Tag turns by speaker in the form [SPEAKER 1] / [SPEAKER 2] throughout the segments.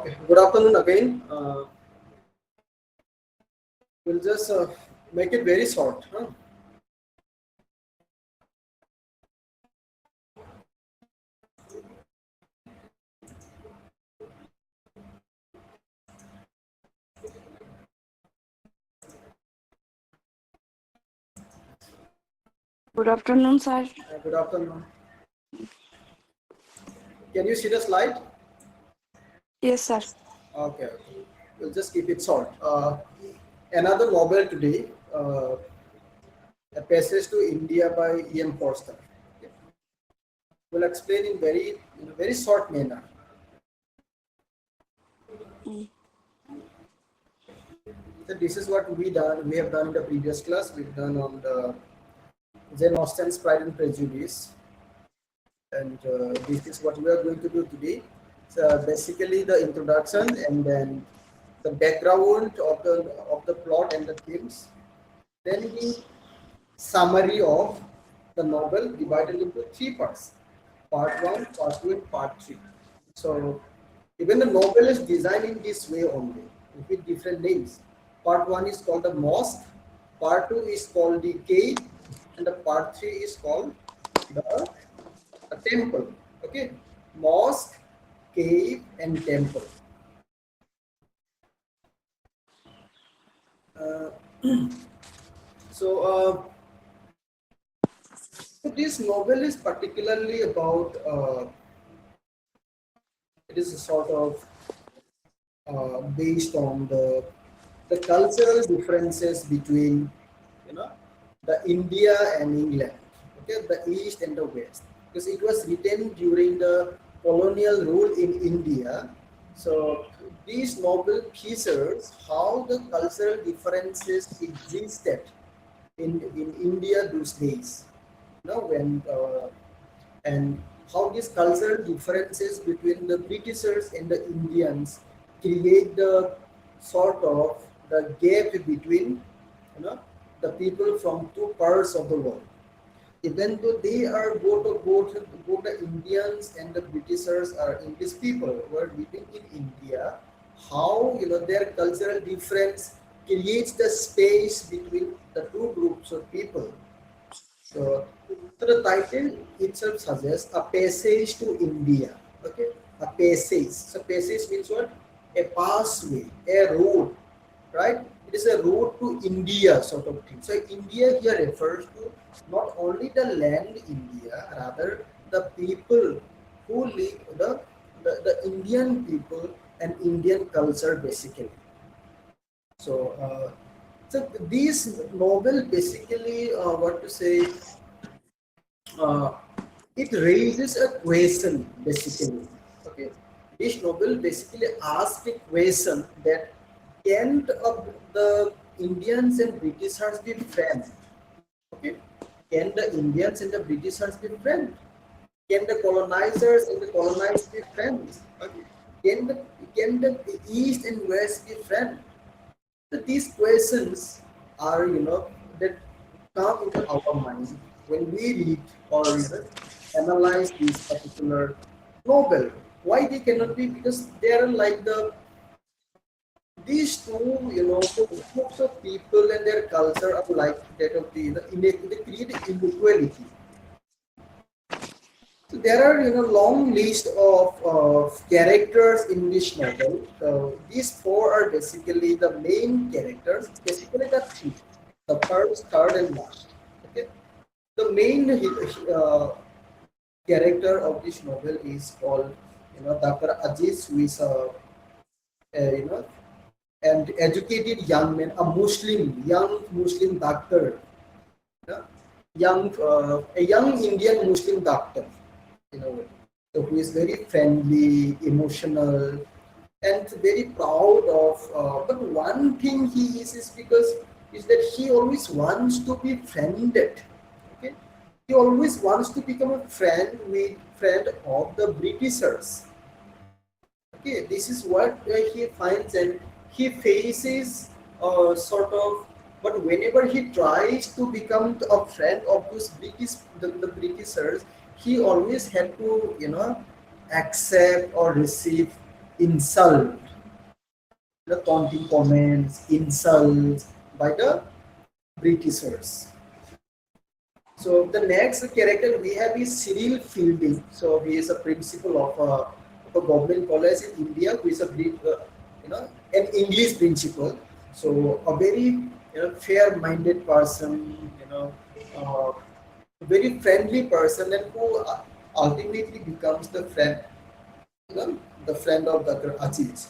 [SPEAKER 1] Okay, good afternoon again. We'll just make it very short. Huh?
[SPEAKER 2] Good afternoon, sir.
[SPEAKER 1] Good afternoon. Can you see the slide?
[SPEAKER 2] Yes, sir.
[SPEAKER 1] Okay, we'll just keep it short. Another novel today, A Passage to India by E.M. Forster. Okay. We'll explain in a very short manner.
[SPEAKER 2] Mm.
[SPEAKER 1] So this is what we have done in the previous class. We've done on the Jane Austen's Pride and Prejudice, and this is what we are going to do today. So basically the introduction and then the background of the plot and the themes, then the summary of the novel divided into three parts: part one, part two, and part three. So even the novel is designed in this way only, with different names. Part one is called the mosque, part two is called the cave, and the part three is called the a temple. Okay, mosque, cave, and temple. Uh, so, this novel is particularly about. It is a sort of based on the cultural differences between you know the India and England. Okay, the East and the West, because it was written during the colonial rule in India. So these novel features how the cultural differences existed in India those days. When and how these cultural differences between the Britishers and the Indians create the sort of the gap between you know the people from two parts of the world. Even though they are both the Indians and the Britishers are English people who are living in India, how their cultural difference creates the space between the two groups of people. So, so the title itself suggests a passage to India. Okay, a passage. So passage means what? A pathway, a road, right? It is a road to India sort of thing. So India here refers to not only the land India, rather the people who live the Indian people and Indian culture basically. So so these novel basically what to say uh, it raises a question basically. Okay, this novel basically asks a question that can the Indians and Britishers be friends? Okay, can the Indians and the Britishers be friends? Can the colonizers and the colonized be friends? Okay, can the East and West be friends? So these questions are, that come into our mind when we read or analyze this particular novel. Why they cannot be? Because they are like these two, groups of people and their culture are like that of the, they create inequality. So there are long list of characters in this novel. So these four are basically the main characters. Basically the three, the first, third, and last. Okay, the main character of this novel is called Dr. Aziz, who is a and educated young man, a young Muslim doctor, you know, a young Indian Muslim doctor, so who is very friendly, emotional, and very proud of. But one thing he is because is that he always wants to be friended. Okay, he always wants to become a friend of the Britishers. Okay, this is what he finds, and he faces sort of. But whenever he tries to become a friend of those the Britishers, he always had to accept or receive insult, the taunting comments, insults by the Britishers. So the next character we have is Cyril Fielding. So he is a principal of a government college in India, who is a an English principal. So a very fair-minded person, uh, a very friendly person, and who ultimately becomes you know, the friend of Dr. Aziz.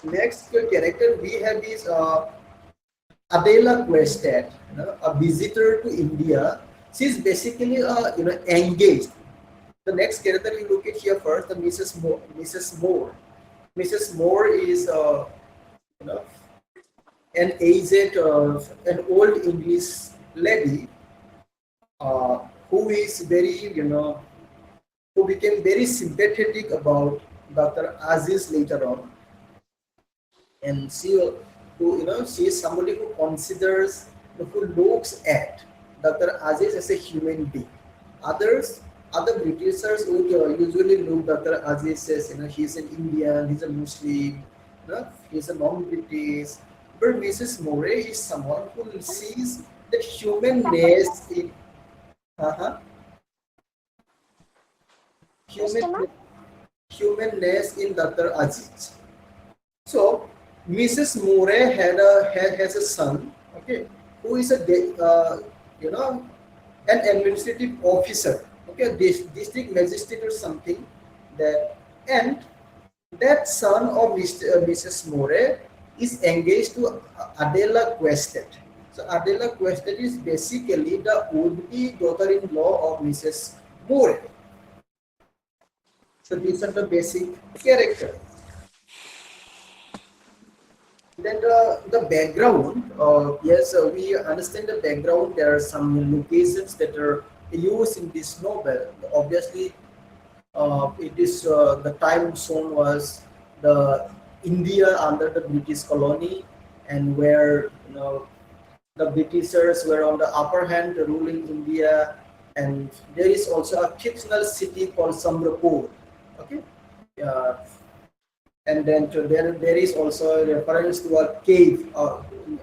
[SPEAKER 1] Next character we have is Adela Questad, a visitor to India. She's basically engaged. The next character you look at here first, the Mrs. Moore. Mrs. Moore. Mrs. Moore is you know an aged, an old English lady uh, who is very who became very sympathetic about Dr. Aziz later on, and she is somebody who considers, who looks at Dr. Aziz as a human being. Other Britishers would usually look Dr. Aziz as, he's an Indian, he's a Muslim, he's a non-British. But Mrs. Moray is someone who sees the humanness in uh human humanness in Dr. Aziz. So Mrs. Murray has a son, okay, who is you know an administrative officer, okay, district magistrate or something. That and that son of Mrs. Murray is engaged to Adela Quested. So Adela Quested is basically the would-be daughter-in-law of Mrs. Murray. So these are the basic characters. Then the background, yes, we understand the background. There are some locations that are used in this novel. Obviously, it is the time zone was the India under the British colony, and where the Britishers were on the upper hand ruling India, and there is also a fictional city called Samrapur. Okay, uh, and then there is also a reference to a cave,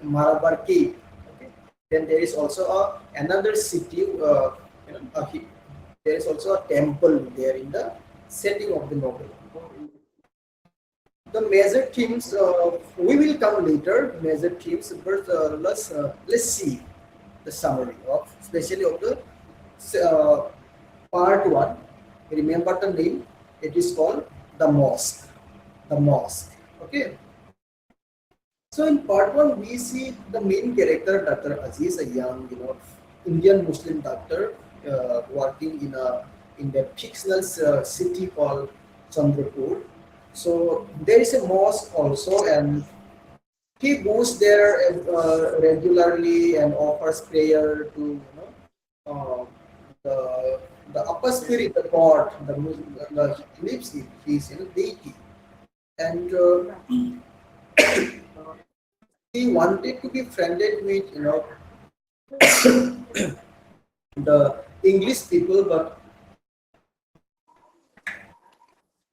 [SPEAKER 1] Malabar cave. Okay. Then there is also another city, there is also a temple there in the setting of the novel. The major themes we will come later. Major themes, but let's see the summary of, especially of the uh, part one. Remember the name? It is called the mosque. The mosque. Okay. So in part one, we see the main character, Dr. Aziz, a young, Indian Muslim doctor working in that fictional city called Chandrapur. So there is a mosque also, and he goes there regularly and offers prayer to uh, the upper spirit, the God, he lives in, his deity, and he wanted to be friended with the English people, but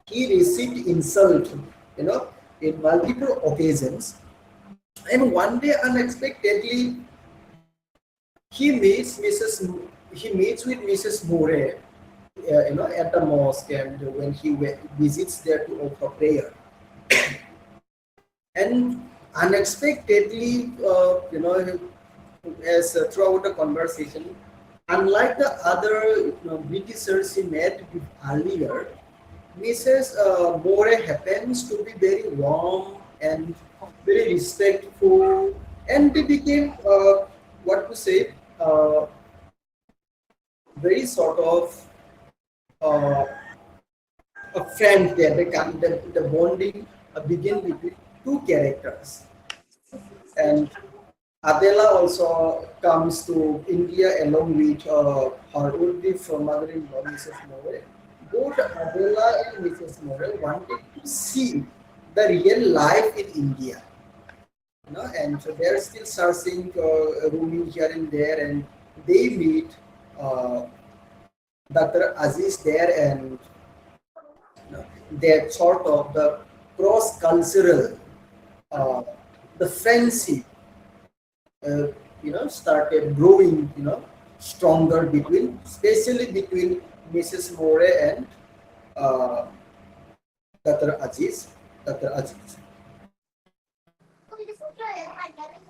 [SPEAKER 1] he received insult, in multiple occasions. And one day, unexpectedly, he meets Mrs. He meets with Mrs. Murray, at the mosque, and when he visits there to offer prayer, and unexpectedly, as throughout the conversation, unlike the other Britishers he met with earlier, Mrs. More happens to be very warm and very respectful, and they became what to say, very sort of uh, a friend there. The bonding begin between two characters, and Adela also comes to India along with her would-be mother-in-law, Mrs. More. Both Adela and Mrs. More wanted to see the real life in India, and so they're still searching, roaming here and there, and they meet uh, Dr. Aziz there, and that sort of the cross-cultural, uh, the friendship, uh, started growing, stronger between, especially between Mrs. More and uh, Dr. Aziz, Dr. Aziz.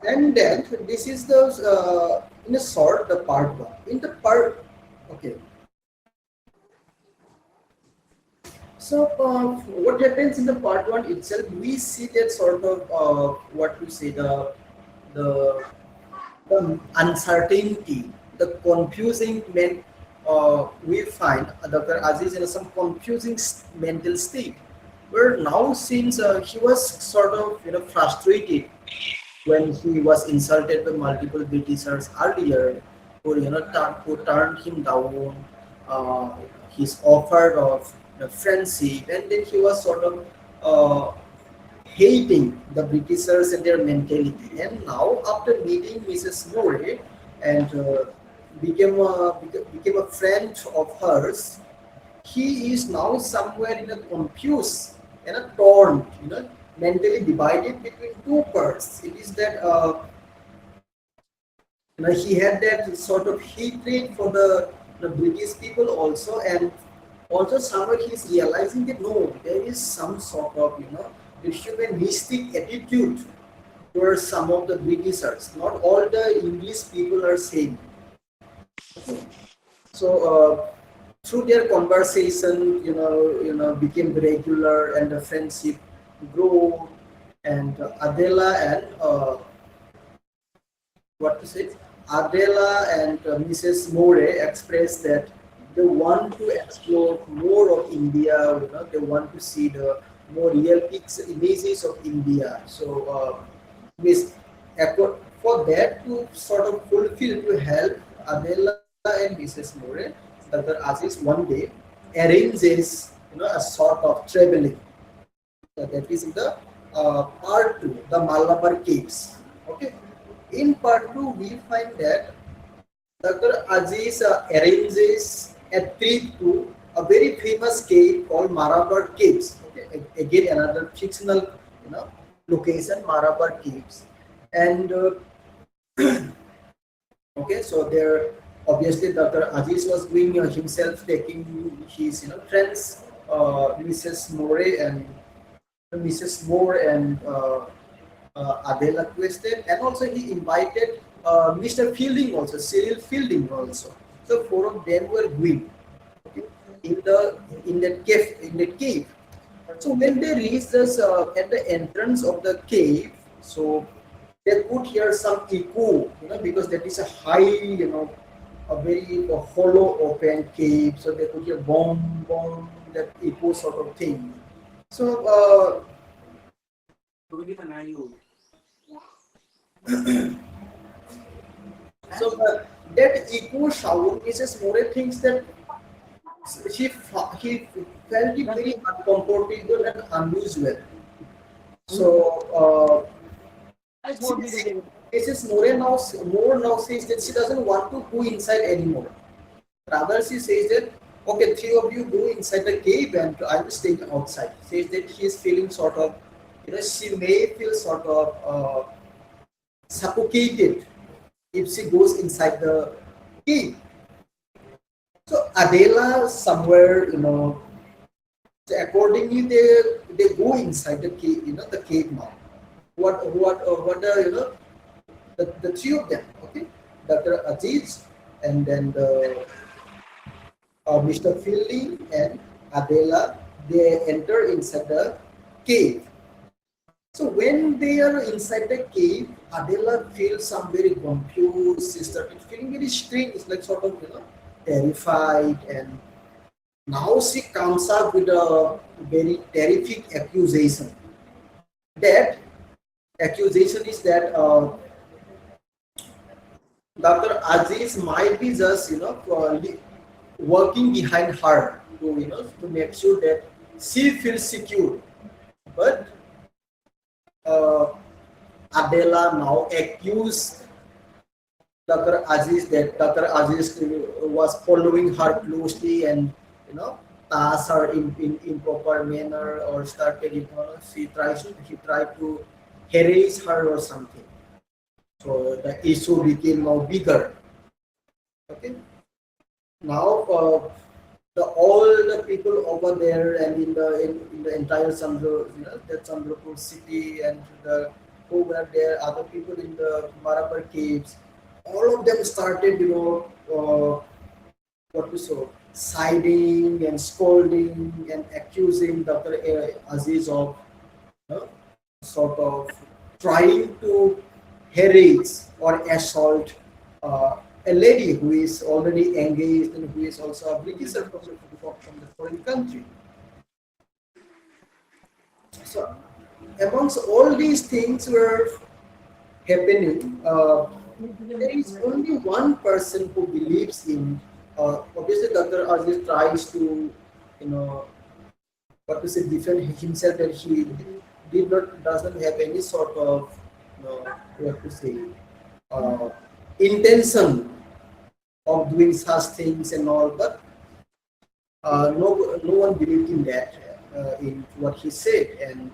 [SPEAKER 1] And then this is the in a sort the part one. In the part, okay. So what happens in the part one itself? We see that sort of what we say the the uncertainty, the confusing we find Dr. Aziz in some confusing mental state. Where now since he was sort of frustrated when he was insulted by multiple Britishers earlier, who turned him down, uh, his offer of friendship, and then he was sort of hating the Britishers and their mentality. And now, after meeting Mrs. Murray and became a friend of hers, he is now somewhere in a confused and a torn, mentally divided between two parts. It is that he had that sort of hatred for the British people also, and also somewhere he's realizing that no, there is some sort of humanistic attitude towards some of the Britishers. Not all the English people are same. So through their conversation, became regular, and the friendship grew. And Adela and what to say, Adela and Mrs. More expressed that they want to explore more of India. They want to see the more real images of India. So, Miss, for that to sort of fulfill, to help Adela and Mrs. More, Dr. Aziz one day arranges a sort of traveling. That is in the part two, the Malabar caves. Okay. In part two, we find that Dr. Aziz arranges a trip to a very famous cave called Malabar Caves. Okay. Again, another fictional, location, Malabar Caves, and okay. So there, obviously, Dr. Aziz was doing himself, taking his friends, Mrs. More and Mrs. Moore and Adela Quested, and also he invited Mr. Fielding also, Cyril Fielding also. So four of them were going, okay, in that cave. So when they reached us at the entrance of the cave, so they could hear some echo, because that is a high, a very hollow open cave. So they could hear boom, boom, that echo sort of thing. So that echo sound, Mrs. More thinks that he felt it very uncomfortable and unusual. So Mrs. More now says that she doesn't want to go inside anymore. Rather, she says that okay, three of you go inside the cave and I will stay outside. Says that she is feeling sort of, she may feel sort of suffocated if she goes inside the cave. So Adela somewhere, so accordingly they go inside the cave, the cave now. What are the three of them, okay? Dr. Aziz and then Mr. Fielding and Adela, they enter inside the cave. So when they are inside the cave, Adela feels some very confused. She started feeling very strange, like sort of terrified, and now she comes up with a very terrific accusation. That accusation is that Dr. Aziz might be just working behind her to to make sure that she feels secure, but uh, Adela now accused Dr. Aziz that Dr. Aziz was following her closely, and tasks are in improper manner or started, he tried to harass her or something. So the issue became now bigger. Okay. Now the all the people over there and in the entire the Chandrapur city and the who were there, other people in the Marabar caves, all of them started, what to say, siding and scolding and accusing Dr. Aziz of, know, sort of trying to harass or assault a lady who is already engaged and who is also a Britisher from the foreign country. So, amongst all these things were happening, there is only one person who believes in. Obviously, Dr. Aziz tries to, you know, what to say, defend himself that he did not doesn't have any sort of, what to say, uh, intention of doing such things and all, but no one believed in that, in what he said, and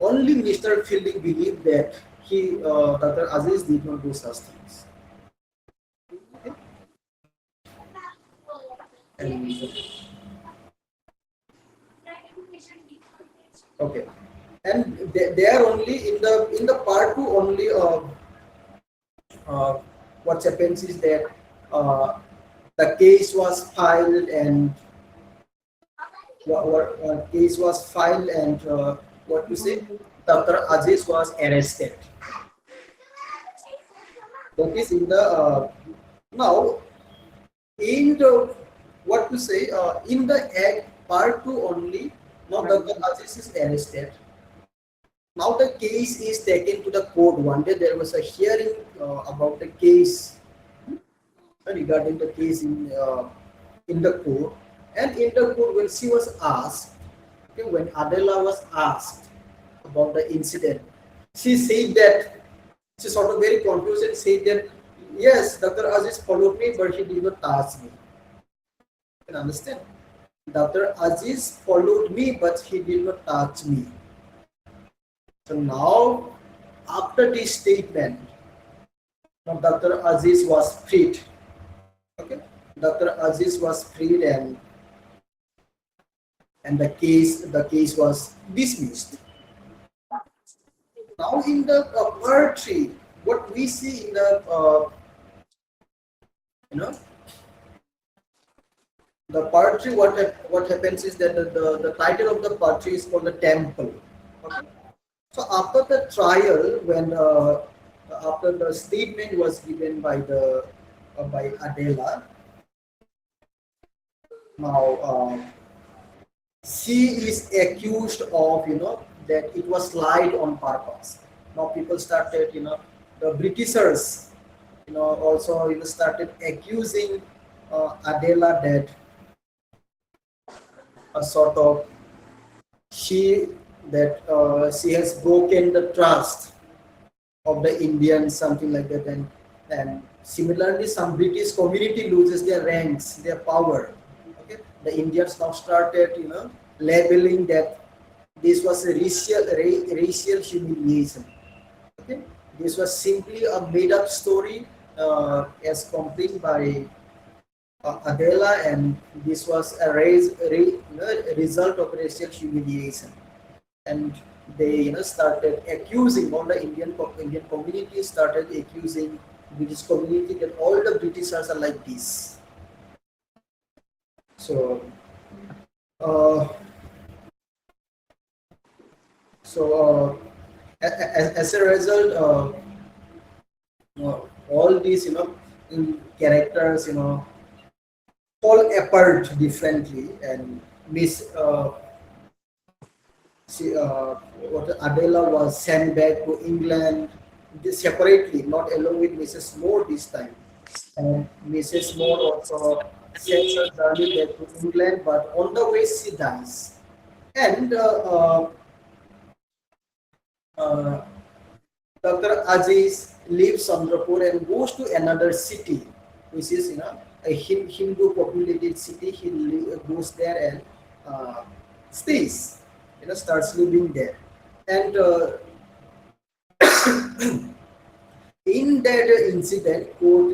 [SPEAKER 1] only Mr. Fielding believed that Dr. Aziz did not do such things. Okay? And okay, and they are only in the part two only. Uh, what happens is that uh, the case was filed and case was filed and what to say, Dr. Aziz was arrested. That is in the now in the what to say, in the act part two only. Now Dr. Aziz is arrested. Now the case is taken to the court. One day there was a hearing about the case, regarding the case in the court, and in the court when she was asked, okay, when Adela was asked about the incident, she said that she sort of very confused and said that yes, Dr. Aziz followed me, but he did not touch me. You can understand? Dr. Aziz followed me, but he did not touch me. So now, after this statement, now Dr. Aziz was freed. Okay, Dr. Aziz was freed, and the case was dismissed. Now in the part three, what we see in the you know the part three, what happens is that the title of the part three is called the temple. Okay. So after the trial, when after the statement was given by the by Adela, now she is accused of, that it was lied on purpose. Now people started, the Britishers, also started accusing Adela that a sort of she she has broken the trust of the Indians, something like that, and similarly, some British community loses their ranks, their power. Okay, the Indians now started, labeling that this was a racial humiliation. Okay, this was simply a made-up story as complained by Adela, and this was a result of racial humiliation. And they, started accusing all the Indian community started accusing British community that all the Britishers are like this. So, uh, as a result, all these, characters, fall apart differently, and Miss what Adela was sent back to England separately, not along with Mrs. Moore this time. And Mrs. Moore also sends her journey back to England, but on the way she dies. And Dr. Aziz leaves Chandrapur and goes to another city which is a Hindu populated city. He goes there and stays, starts living there, and in that incident, court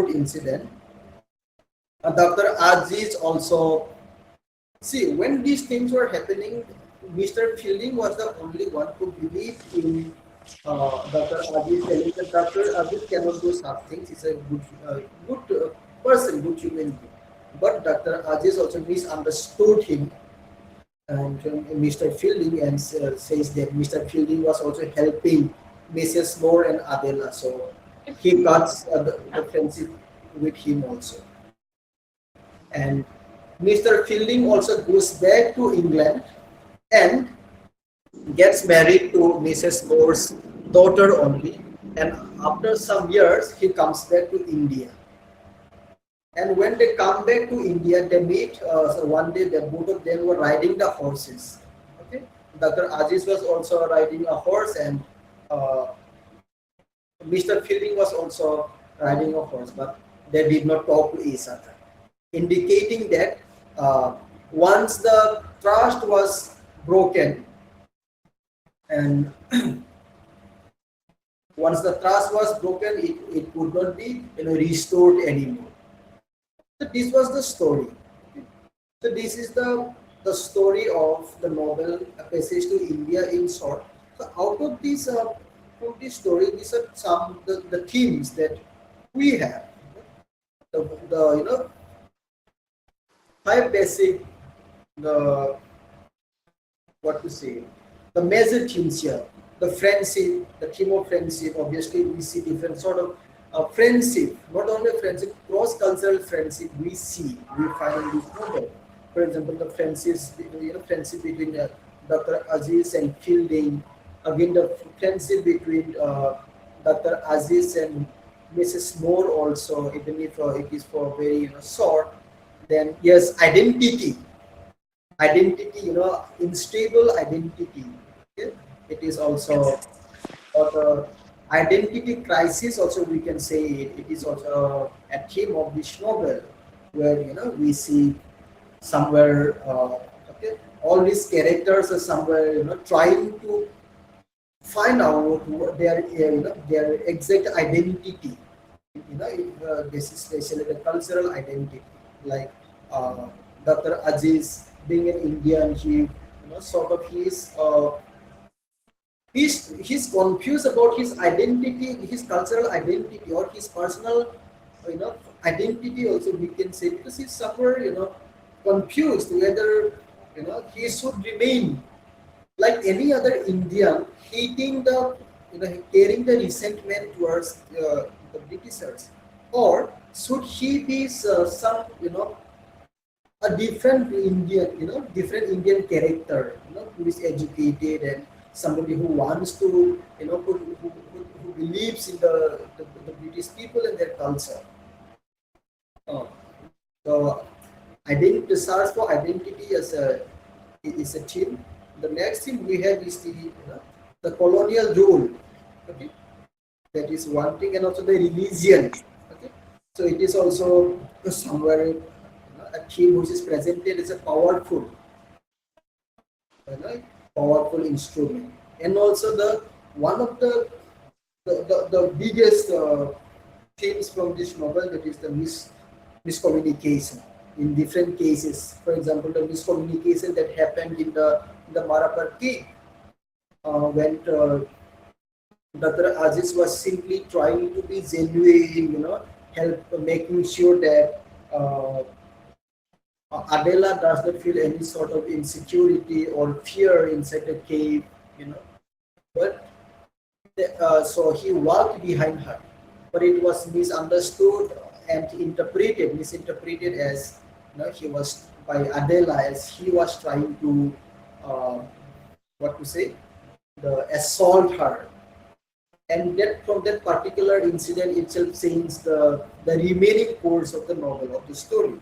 [SPEAKER 1] incident, Dr. Aziz also see when these things were happening. Mr. Fielding was the only one who believed in Dr. Aziz telling that Dr. Aziz cannot do such things. He's a good person, good human being. But Dr. Aziz also misunderstood him and Mr. Fielding and says that Mr. Fielding was also helping Mrs. Moore and Adela. So he cuts the friendship with him also. And Mr. Fielding also goes back to England and gets married to Mrs. Moore's daughter only. And after some years, he comes back to India. And when they come back to India, they meet. So one day, both of them were riding the horses. Okay, Dr. Aziz was also riding a horse, and uh, Mr. Fielding was also riding a horse, but they did not talk to each other, indicating that once the trust was broken, and once the trust was broken, it could not be restored anymore. So this was the story. So this is the story of the novel A Passage to India in short. So out of this from this story, these are some the themes that we have. The five basic the what to say the major themes here. The friendship, the theme of friendship. Obviously, we see different sort of friendship. Not only friendship, cross-cultural friendship. We find in this novel. For example, the friendship between Dr. Aziz and Fielding. Again, the friendship between Dr. Aziz and Mrs. Moore also, even if it is for very short. Then yes, identity, unstable identity. Okay? It is also or the identity crisis. Also, we can say it is also a theme of this novel, where we see somewhere. Okay, all these characters are somewhere trying to find out what their exact identity. This is especially the cultural identity, like uh, Dr. Aziz being an Indian, he sort of he's confused about his identity, his cultural identity, or his personal you know identity. Also, we can say, because he's somewhere confused whether he should remain like any other Indian, hating the carrying the resentment towards the Britishers, or should he be some a different Indian, different Indian character, who is educated and somebody who wants to, who believes in the British people and their culture. Uh, the identity, the search for identity as a is a theme. The next thing we have is the colonial rule. Okay, that is one thing, and also the religion. Okay, so it is also somewhere a theme which is presented as a powerful instrument, and also the one of the biggest themes from this novel, that is the miscommunication in different cases. For example, the miscommunication that happened in the Marapar cave, when Dr. Aziz was simply trying to be genuine, help making sure that Adela does not feel any sort of insecurity or fear inside the cave, But so he walked behind her, but it was misunderstood and misinterpreted as he was by Adela, as he was trying to what to say, the assault her, and that from that particular incident itself changes the remaining course of the novel, of the story.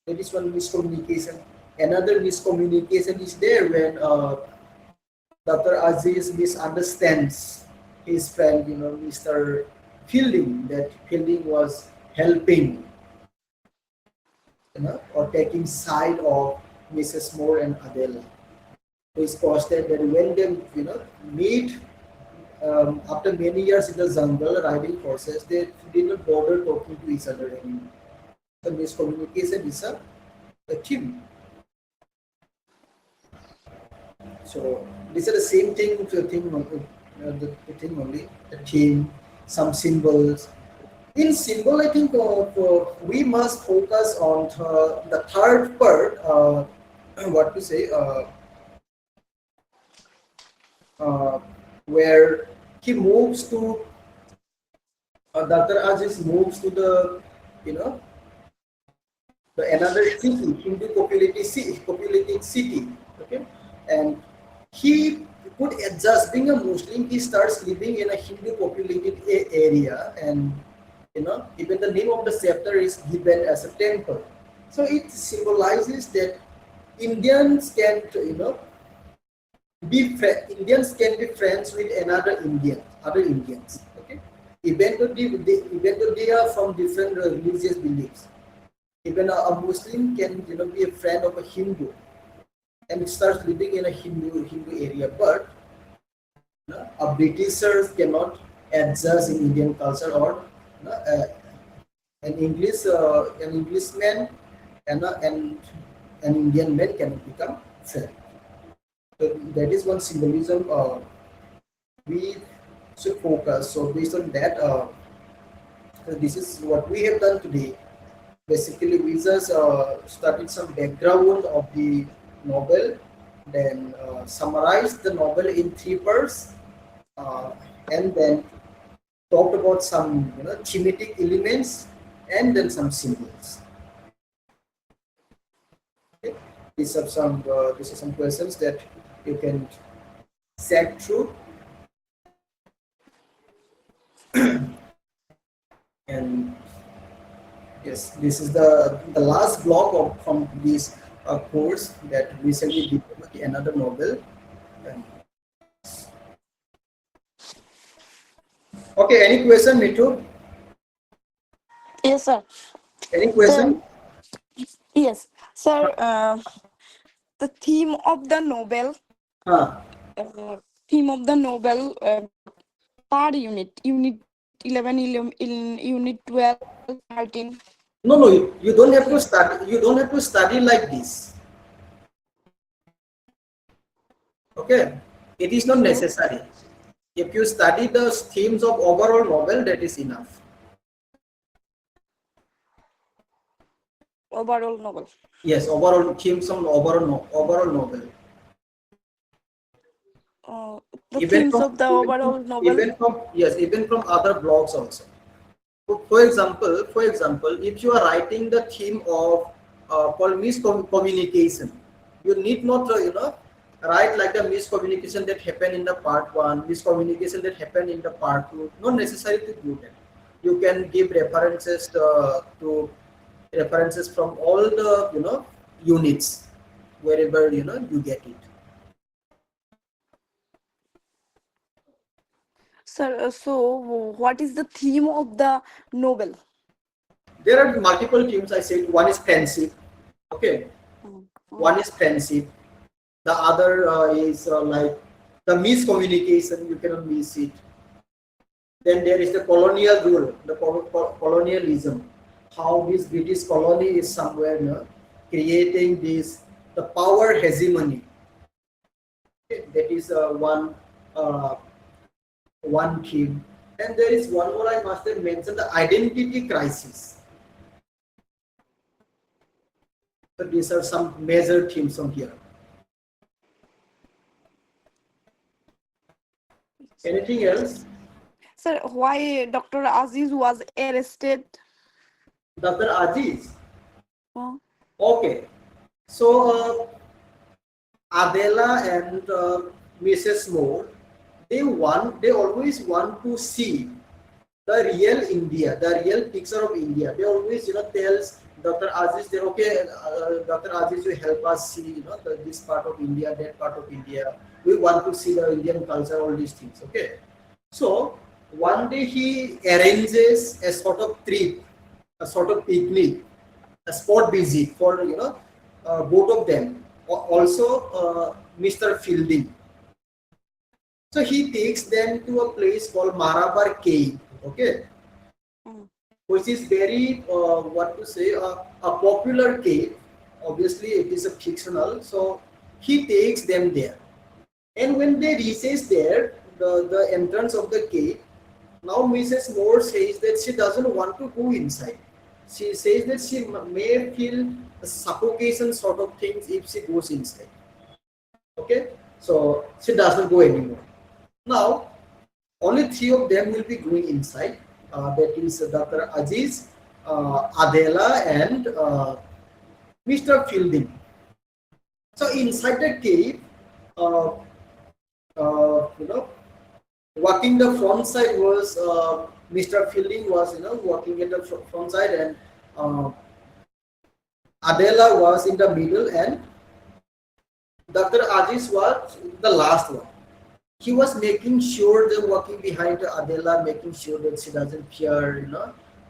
[SPEAKER 1] That is one miscommunication. Another miscommunication is there when Dr. Aziz misunderstands his friend, Mr. Fielding, that Fielding was helping, or taking side of Mrs. Moore and Adela. So it's posted that when they, meet after many years in the jungle riding horses, they did not bother talking to each other anymore. The miscommunication is a theme. So these are the same thing, the thing only, the theme, some symbols. In symbol, I think we must focus on the third part. What to say? Uh, where he moves to Dr. Aziz moves to the you know the another city, Hindu populated city. Okay, and he could adjust. Being a Muslim, he starts living in a Hindu populated area, and even the name of the chapter is given as a temple. So it symbolizes that Indians can Indians can be friends with other Indians. Okay, even though they are from different religious beliefs, even a Muslim can be a friend of a Hindu and starts living in a Hindu area, but a Britishers cannot adjust in Indian culture, or an Englishman and an Indian man cannot become friend. So that is one symbolism we should focus. So based on that, this is what we have done today. Basically, we just started some background of the novel, then summarized the novel in three parts, uh, and then talked about some thematic elements, and then some symbols. Okay? These are some questions that you can check through, and yes, this is the last block from this course that recently developed another novel. And, okay, any question, Mitu?
[SPEAKER 2] Yes, sir.
[SPEAKER 1] Any
[SPEAKER 2] Sir,
[SPEAKER 1] question?
[SPEAKER 2] yes, sir. The theme of the novel,
[SPEAKER 1] Huh.
[SPEAKER 2] uh, theme of the novel, per unit 11, in unit 12, 13.
[SPEAKER 1] No, no, you don't have to study. You don't have to study like this. Okay, it is not
[SPEAKER 2] Okay.
[SPEAKER 1] necessary. If you study the themes of overall novel, that is enough.
[SPEAKER 2] Overall novel.
[SPEAKER 1] Yes, overall themes of overall novel.
[SPEAKER 2] The themes of the overall novel.
[SPEAKER 1] Even from other blogs also. For example, if you are writing the theme of called miscommunication, you need not write like the miscommunication that happened in the part one, miscommunication that happened in the part two. Not necessary to do that. You can give references from all the units wherever you get it.
[SPEAKER 2] Sir, so what is the theme of the novel?
[SPEAKER 1] There are multiple themes. I said one is friendship. Okay,
[SPEAKER 2] Mm,
[SPEAKER 1] one
[SPEAKER 2] mm.
[SPEAKER 1] is friendship. The other is like the miscommunication, you cannot miss it. Then there is the colonial rule, the colonialism, how this British colony is somewhere creating this the power hegemony. Okay, that is uh, one theme. And there is one more I must have mentioned, the identity crisis. So these are some major themes from here. Anything else?
[SPEAKER 2] Sir, why Dr. Aziz was arrested?
[SPEAKER 1] Dr. Aziz.
[SPEAKER 2] Uh,
[SPEAKER 1] Okay. So Adela and Mrs. Moore, they always want to see the real India, the real picture of India. They always tells Dr. Aziz, they okay, Dr. Aziz, you help us see this part of India, that part of India. We want to see the Indian culture, all these things. Okay. So one day he arranges a sort of trip, a sort of picnic, a spot visit for both of them. Also, Mr. Fielding. So he takes them to a place called Marabar Cave. Okay,
[SPEAKER 2] mm,
[SPEAKER 1] which is very what to say a popular cave. Obviously, it is a fictional. So he takes them there, and when they reaches there, the entrance of the cave. Now Mrs. Moore says that she doesn't want to go inside. She says that she may feel a suffocation sort of things if she goes inside. Okay, so she doesn't go anymore. Now only three of them will be going inside. That is Dr. Aziz, Adela, and Mr. Fielding. So inside the cave, uh, you know, walking the front side was Mr. Fielding was walking at the front side, and uh, Adela was in the middle, and Dr. Aziz was the last one. He was making sure they're walking behind Adela, making sure that she doesn't fear,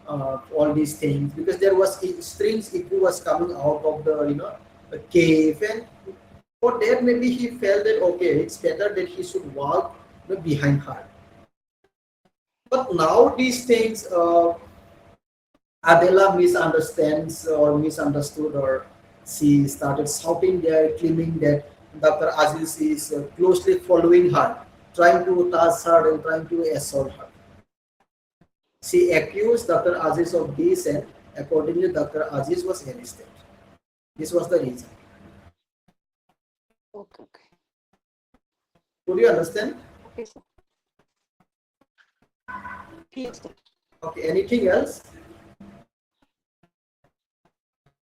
[SPEAKER 1] all these things, because there was strange echo was coming out of the cave, and for that maybe he felt that okay, it's better that he should walk behind her. But now these things, Adela misunderstands or misunderstood, or she started shouting there, claiming that Dr. Aziz is closely following her, trying to touch her and trying to assault her. She accused Dr. Aziz of this, and accordingly, Dr. Aziz was arrested. This was the reason.
[SPEAKER 2] okay, okay,
[SPEAKER 1] Could you understand?
[SPEAKER 2] okay, sir. Yes, sir.
[SPEAKER 1] Okay, anything else?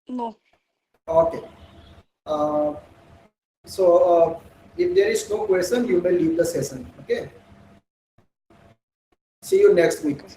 [SPEAKER 2] No.
[SPEAKER 1] Okay. Uh, so, if there is no question, you may leave the session. Okay. See you next week.
[SPEAKER 2] Okay.